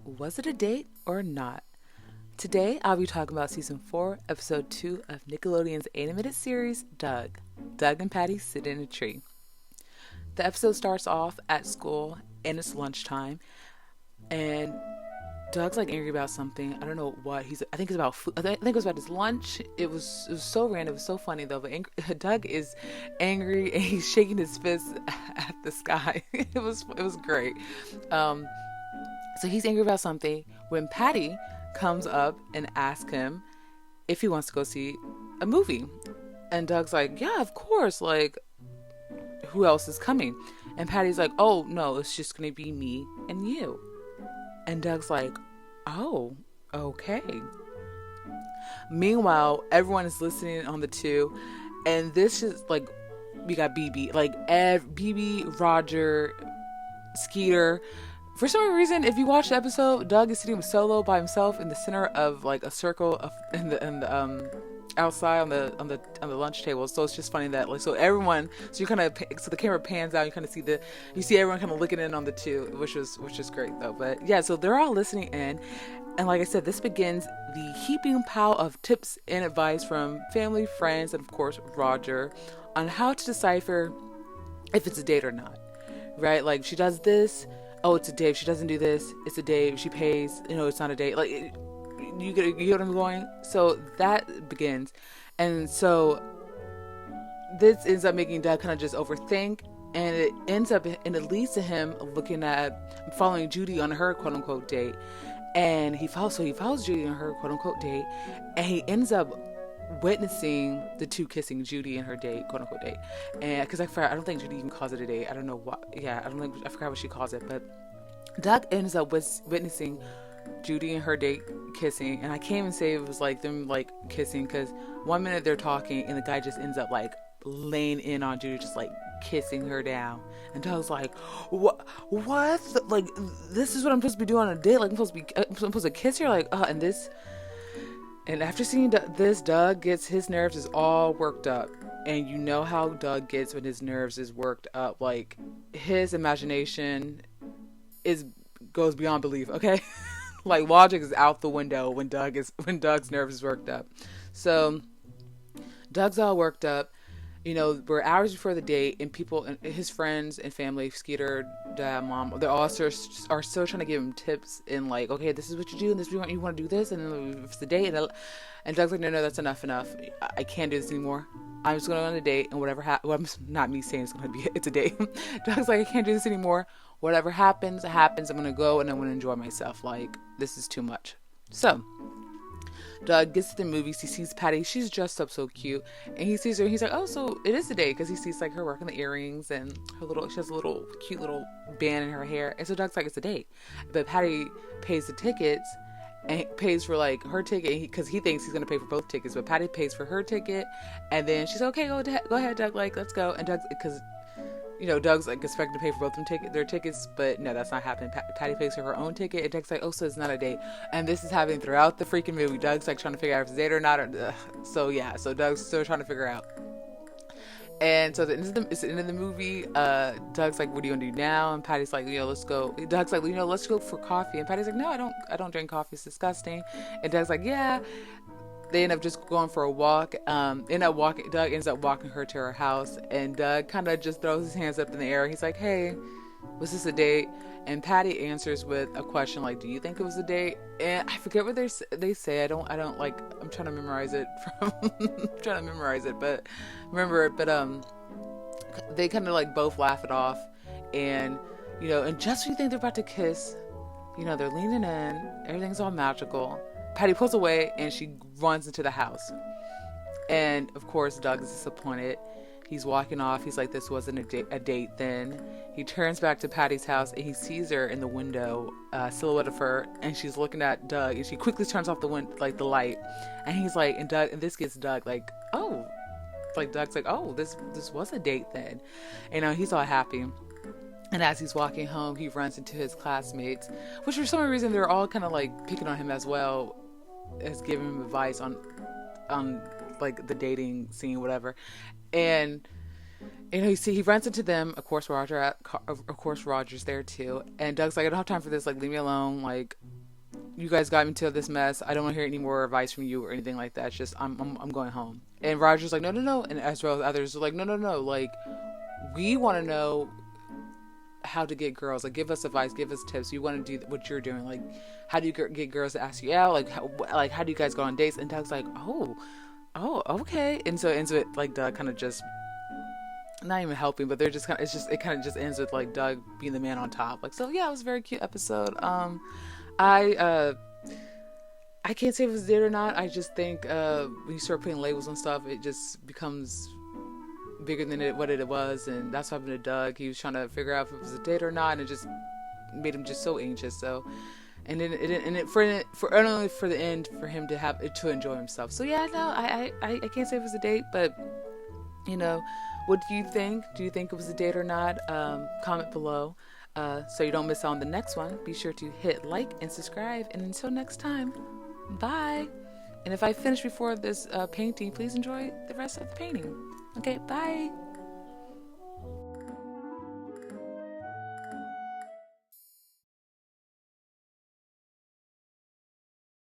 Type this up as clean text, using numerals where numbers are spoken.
Was it a date or not? Today, I'll be talking about season 4, episode 2 of Nickelodeon's animated series, Doug. Doug and Patti sit in a tree. The episode starts off at school and it's lunchtime, and Doug's like angry about something. I don't know what he's. I think it's about food. I think it was about his lunch. It was so random. It was so funny though. But Doug is angry and he's shaking his fist at the sky. It was great. Um, so he's angry about something when Patti comes up and asks him if he wants to go see a movie. And Doug's like, yeah, of course. Like, who else is coming? And Patty's like, oh, no, it's just going to be me and you. And Doug's like, oh, okay. Meanwhile, everyone is listening on the two. And this is like, we got BB, like BB, Roger, Skeeter. For some reason, if you watch the episode, Doug is sitting solo by himself in the center of like a circle of in the outside on the lunch table. So it's just funny that like so you kind of so the camera pans out, you kind of see everyone kind of looking in on the two, which is great though. But yeah, so they're all listening in, and like I said, this begins the heaping pile of tips and advice from family, friends, and of course Roger on how to decipher if it's a date or not. Right? Like she does this. Oh, it's a date. If she doesn't do this, it's a date. If she pays, it's not a date. Like, you get what I'm going? So that begins. And so this ends up making Doug kind of just overthink. And it leads to him following Judy on her quote unquote date. And he follows Judy on her quote unquote date. And he ends up witnessing the two kissing, Judy and her date, quote unquote date. And because I don't think Judy even calls it a date. I don't know what. Yeah, I forgot what she calls it. But Doug ends up witnessing Judy and her date kissing, and I can't even say it was like them like kissing, because one minute they're talking and the guy just ends up like laying in on Judy, just like kissing her down. And Doug's like, what? Like, this is what I'm supposed to be doing on a date? Like, I'm supposed to kiss her? Like, and this. And after seeing this, Doug gets his nerves is all worked up. And you know how Doug gets when his nerves is worked up. Like, his imagination goes beyond belief, okay? Like, logic is out the window when Doug's nerves is worked up. So Doug's all worked up. We're hours before the date, and people, and his friends and family, Skeeter, dad, mom, they're all are still trying to give him tips and like, okay, this is what you do, and this is what you want to do this, and then it's the date, and Doug's like, no, that's enough. I can't do this anymore. I'm just going to go on a date, and whatever happens, not me saying it's a date. Doug's like, I can't do this anymore. Whatever happens, happens. I'm going to go, and I'm going to enjoy myself. Like, this is too much. So Doug gets to the movies. He sees Patti. She's dressed up so cute. And he sees her. And he's like, oh, so it is a date. Because he sees like her working the earrings. And she has a little cute little band in her hair. And so Doug's like, it's a date. But Patti pays the tickets. And pays for like her ticket. Because he thinks he's going to pay for both tickets. But Patti pays for her ticket. And then she's like, okay, go ahead, Doug. Like, let's go. And Doug's, because Doug's like expected to pay for both of them their tickets, but no, that's not happening. Patti pays for her own ticket, and Doug's like, oh, so it's not a date. And this is happening throughout the freaking movie. Doug's like trying to figure out if it's a date or not. So Doug's still trying to figure out. And so it's the end of the movie. Doug's like, what are you gonna do now? And Patty's like, let's go. Doug's like, let's go for coffee. And Patty's like, no, I don't drink coffee. It's disgusting. And Doug's like, yeah. They end up just going for a walk. Doug ends up walking her to her house, and Doug kind of just throws his hands up in the air. He's like, hey, was this a date? And Patti answers with a question like, do you think it was a date? And I forget what they say. I don't like, I'm trying to memorize it but remember it. But they kind of like both laugh it off. And, and just when you think they're about to kiss, they're leaning in, everything's all magical. Patti pulls away and she runs into the house. And of course, Doug is disappointed. He's walking off. He's like, this wasn't a date then. He turns back to Patti's house and he sees her in the window, silhouette of her, and she's looking at Doug, and she quickly turns off the light. And he's like, and this gets Doug like, oh, like Doug's like, oh, this was a date then. He's all happy. And as he's walking home, he runs into his classmates, which for some reason they're all kind of like picking on him as well as giving him advice on like the dating scene, whatever. And You know, he runs into them. Of course, Roger's there too. And Doug's like, I don't have time for this. Like, leave me alone. Like, you guys got me into this mess. I don't want to hear any more advice from you or anything like that. It's just, I'm going home. And Roger's like, no, no, no. And as well as others are like, no, no, no. Like, we want to know how to get girls. Like, give us advice, give us tips. You want to do what you're doing. Like, how do you get girls to ask you out? Like, how do you guys go on dates? And Doug's like, oh, okay. And so it ends with like Doug kind of just not even helping, but they're just kind of, it kind of just ends with like Doug being the man on top. Like, so yeah, it was a very cute episode. I can't say if it was date or not. I just think when you start putting labels on stuff, it just becomes bigger than what it was, and that's what happened to Doug. He was trying to figure out if it was a date or not, and it just made him just so anxious. So, and then for only for the end for him to have it to enjoy himself. So yeah, no, I can't say if it was a date, but you know, what do you think? Do you think it was a date or not? Comment below. So you don't miss out on the next one. Be sure to hit like and subscribe. And until next time, bye. And if I finish before this painting, please enjoy the rest of the painting. Okay, bye.